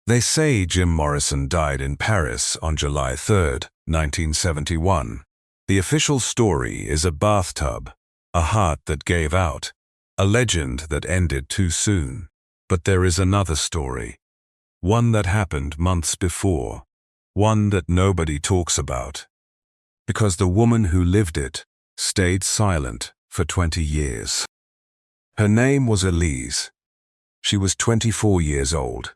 They say Jim Morrison died in Paris on July 3, 1971. The official story is a bathtub, a heart that gave out, a legend that ended too soon. But there is another story, one that happened months before, one that nobody talks about. Because the woman who lived it stayed silent for 20 years. Her name was Elise. She was 24 years old,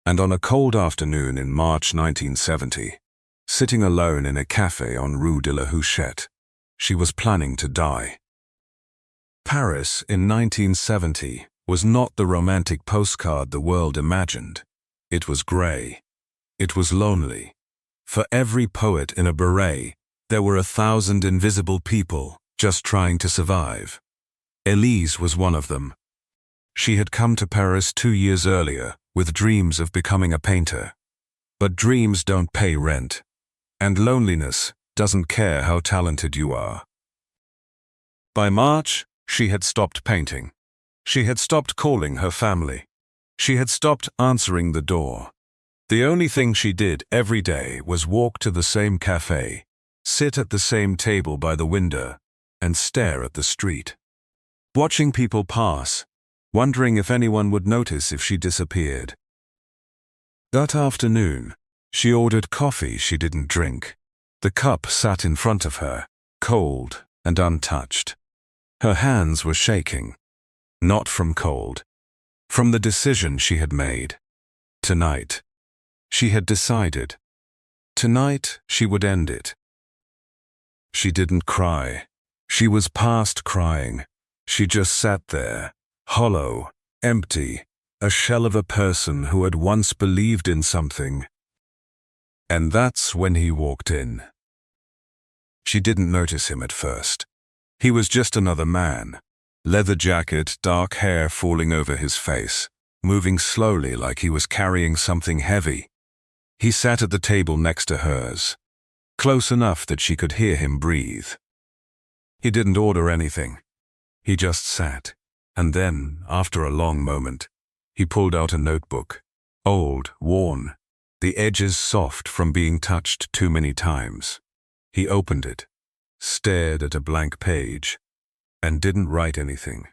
and on a cold afternoon in March 1970, sitting alone in a café on Rue de la Huchette, she was planning to die. Paris in 1970 was not the romantic postcard the world imagined. It was grey. It was lonely. For every poet in a beret, there were 1,000 invisible people just trying to survive. Elise was one of them. She had come to Paris 2 years earlier with dreams of becoming a painter. But dreams don't pay rent, and loneliness doesn't care how talented you are. By March, she had stopped painting. She had stopped calling her family. She had stopped answering the door. The only thing she did every day was walk to the same café, sit at the same table by the window, and stare at the street. Watching people pass, wondering if anyone would notice if she disappeared. That afternoon, she ordered coffee she didn't drink. The cup sat in front of her, cold and untouched. Her hands were shaking, not from cold, from the decision she had made. Tonight, she had decided. Tonight, she would end it. She didn't cry. She was past crying. She just sat there, hollow, empty, a shell of a person who had once believed in something. And that's when he walked in. She didn't notice him at first. He was just another man. Leather jacket, dark hair falling over his face, moving slowly like he was carrying something heavy. He sat at the table next to hers, close enough that she could hear him breathe. He didn't order anything. He just sat, and then, after a long moment, he pulled out a notebook, old, worn, the edges soft from being touched too many times. He opened it, stared at a blank page, and didn't write anything.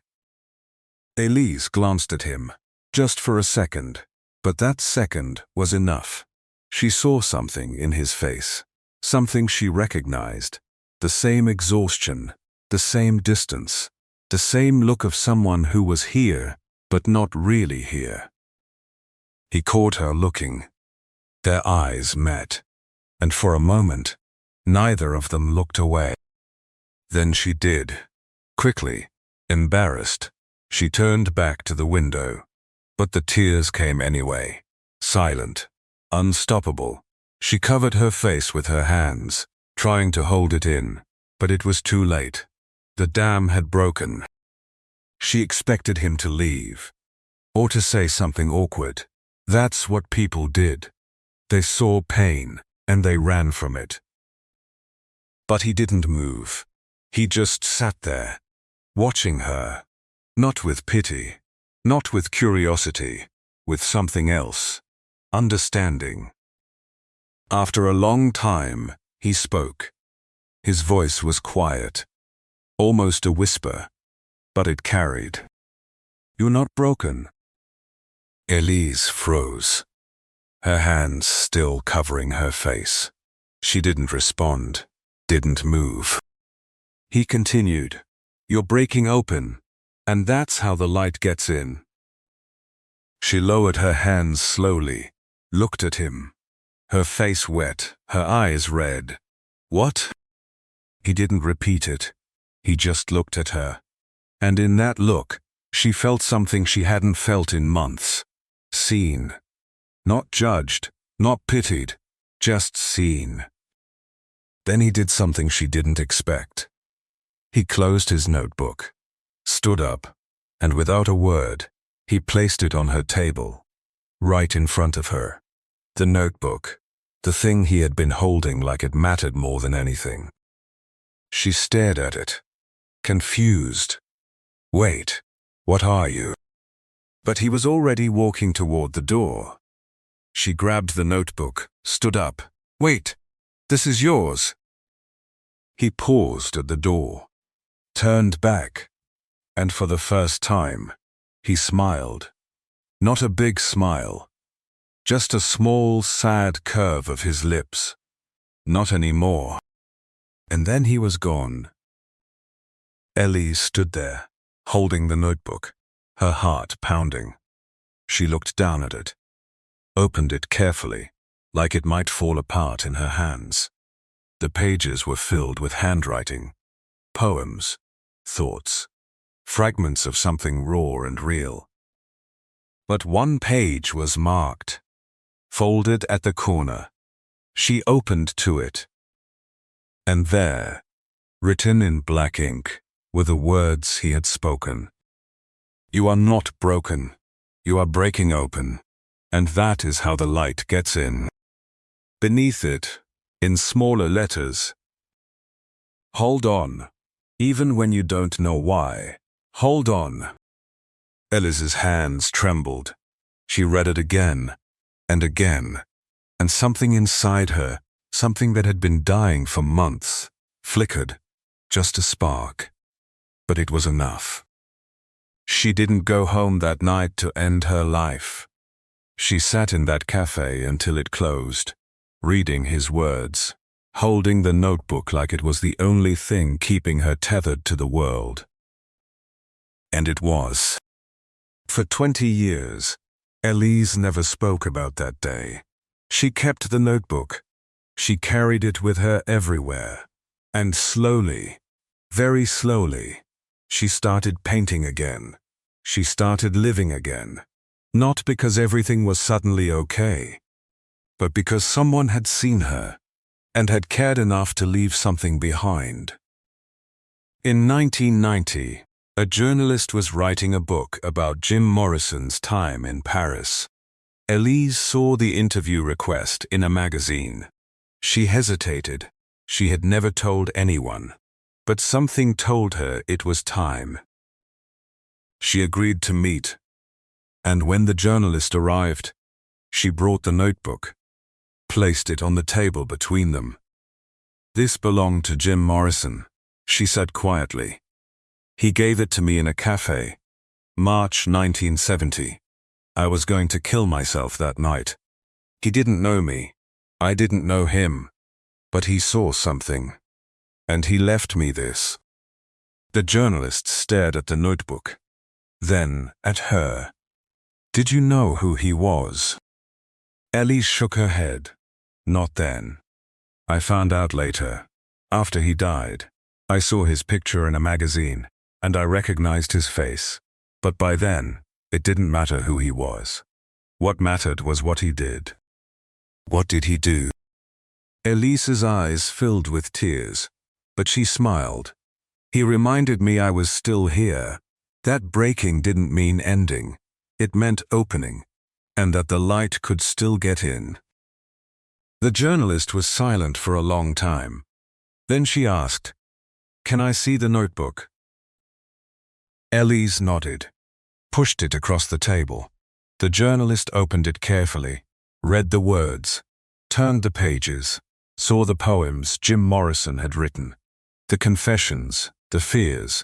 Elise glanced at him, just for a second, but that second was enough. She saw something in his face, something she recognized, the same exhaustion, the same distance, the same look of someone who was here, but not really here. He caught her looking. Their eyes met, and for a moment, neither of them looked away. Then she did. Quickly, embarrassed, she turned back to the window, but the tears came anyway, silent, unstoppable. She covered her face with her hands, trying to hold it in, but it was too late. The dam had broken. She expected him to leave, or to say something awkward. That's what people did. They saw pain, and they ran from it. But he didn't move. He just sat there, watching her, not with pity, not with curiosity, with something else, understanding. After a long time, he spoke. His voice was quiet, almost a whisper, but it carried. "You're not broken." Elise froze, her hands still covering her face. She didn't respond, didn't move. He continued, "You're breaking open, and that's how the light gets in." She lowered her hands slowly, looked at him, her face wet, her eyes red. "What?" He didn't repeat it. He just looked at her. And in that look, she felt something she hadn't felt in months. Seen. Not judged, not pitied, just seen. Then he did something she didn't expect. He closed his notebook, stood up, and without a word, he placed it on her table, right in front of her. The notebook, the thing he had been holding like it mattered more than anything. She stared at it, confused. "Wait, what are you?" But he was already walking toward the door. She grabbed the notebook, stood up. "Wait, this is yours." He paused at the door, turned back, and for the first time, he smiled. Not a big smile, just a small, sad curve of his lips. Not anymore. And then he was gone. Ellie stood there, holding the notebook, her heart pounding. She looked down at it, opened it carefully, like it might fall apart in her hands. The pages were filled with handwriting, poems, thoughts, fragments of something raw and real. But one page was marked, folded at the corner. She opened to it, and there, written in black ink, were the words he had spoken. "You are not broken. You are breaking open, and that is how the light gets in." Beneath it, in smaller letters, "Hold on, even when you don't know why. Hold on." Ellie's hands trembled. She read it again, and something inside her, something that had been dying for months, flickered, just a spark. But it was enough. She didn't go home that night to end her life. She sat in that cafe until it closed, reading his words, holding the notebook like it was the only thing keeping her tethered to the world. And it was. For 20 years, Elise never spoke about that day. She kept the notebook. She carried it with her everywhere. And slowly, very slowly, she started painting again. She started living again. Not because everything was suddenly okay, but because someone had seen her and had cared enough to leave something behind. In 1990, a journalist was writing a book about Jim Morrison's time in Paris. Elise saw the interview request in a magazine. She hesitated. She had never told anyone, but something told her it was time. She agreed to meet, and when the journalist arrived, she brought the notebook, placed it on the table between them. "This belonged to Jim Morrison," she said quietly. "He gave it to me in a cafe, March 1970. I was going to kill myself that night. He didn't know me. I didn't know him. But he saw something, and he left me this." The journalist stared at the notebook, then at her. "Did you know who he was?" Ellie shook her head. "Not then. I found out later, after he died. I saw his picture in a magazine, and I recognized his face. But by then, it didn't matter who he was. What mattered was what he did." "What did he do?" Elise's eyes filled with tears, but she smiled. "He reminded me I was still here. That breaking didn't mean ending. It meant opening, and that the light could still get in." The journalist was silent for a long time. Then she asked, "Can I see the notebook?" Elise nodded, pushed it across the table. The journalist opened it carefully, read the words, turned the pages, saw the poems Jim Morrison had written, the confessions, the fears,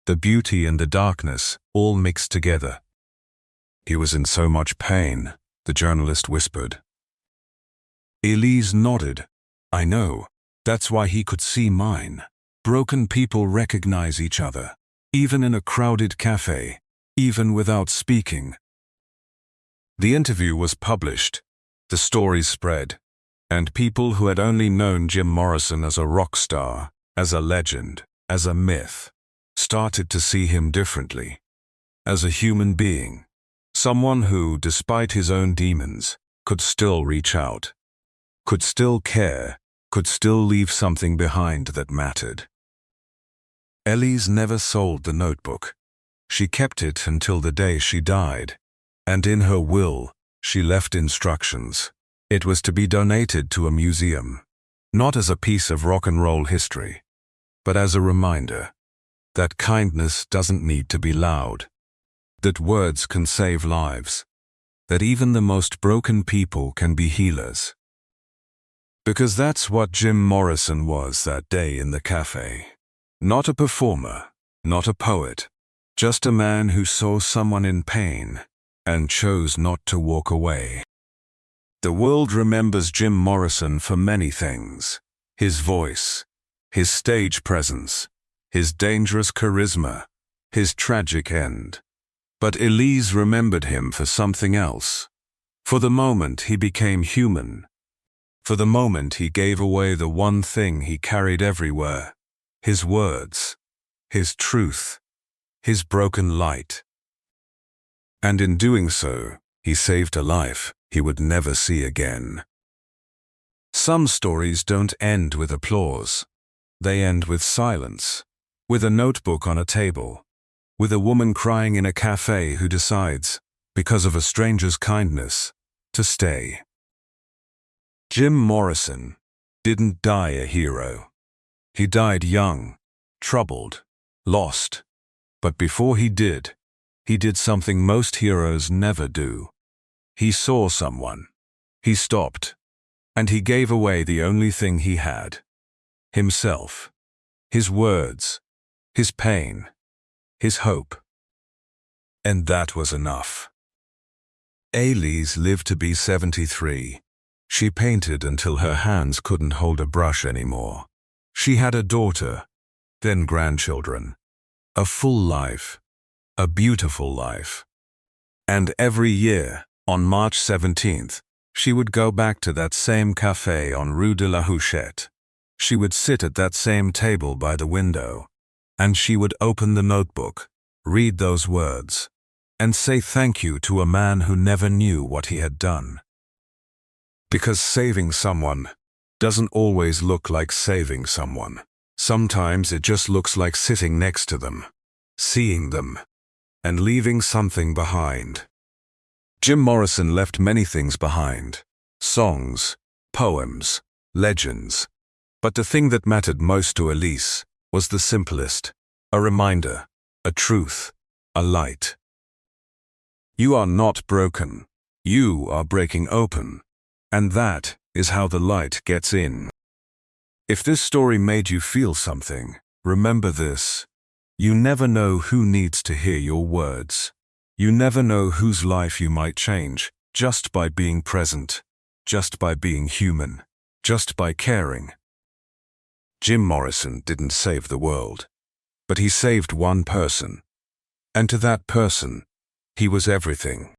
the beauty and the darkness, all mixed together. "He was in so much pain," the journalist whispered. Elise nodded. "I know. That's why he could see mine. Broken people recognize each other, even in a crowded cafe, even without speaking." The interview was published. The story spread, and people who had only known Jim Morrison as a rock star, as a legend, as a myth, started to see him differently, as a human being, someone who, despite his own demons, could still reach out, could still care, could still leave something behind that mattered. Elise never sold the notebook. She kept it until the day she died, and in her will, she left instructions. It was to be donated to a museum, not as a piece of rock and roll history, but as a reminder that kindness doesn't need to be loud, that words can save lives, that even the most broken people can be healers. Because that's what Jim Morrison was that day in the cafe. Not a performer, not a poet, just a man who saw someone in pain and chose not to walk away. The world remembers Jim Morrison for many things: his voice, his stage presence, his dangerous charisma, his tragic end. But Elise remembered him for something else. For the moment he became human. For the moment he gave away the one thing he carried everywhere: his words, his truth, his broken light. And in doing so, he saved a life he would never see again. Some stories don't end with applause. They end with silence, with a notebook on a table, with a woman crying in a cafe who decides, because of a stranger's kindness, to stay. Jim Morrison didn't die a hero. He died young, troubled, lost. But before he did something most heroes never do. He saw someone. He stopped. And he gave away the only thing he had: himself, his words, his pain, his hope. And that was enough. Elise lived to be 73. She painted until her hands couldn't hold a brush anymore. She had a daughter, then grandchildren. A full life, a beautiful life. And every year, on March 17th, she would go back to that same café on Rue de la Huchette. She would sit at that same table by the window, and she would open the notebook, read those words, and say thank you to a man who never knew what he had done. Because saving someone doesn't always look like saving someone. Sometimes it just looks like sitting next to them, seeing them, and leaving something behind. Jim Morrison left many things behind: songs, poems, legends. But the thing that mattered most to Elise was the simplest: a reminder, a truth, a light. You are not broken. You are breaking open. And that is how the light gets in. If this story made you feel something, remember this: you never know who needs to hear your words. You never know whose life you might change just by being present, just by being human, just by caring. Jim Morrison didn't save the world, but he saved one person. And to that person, he was everything.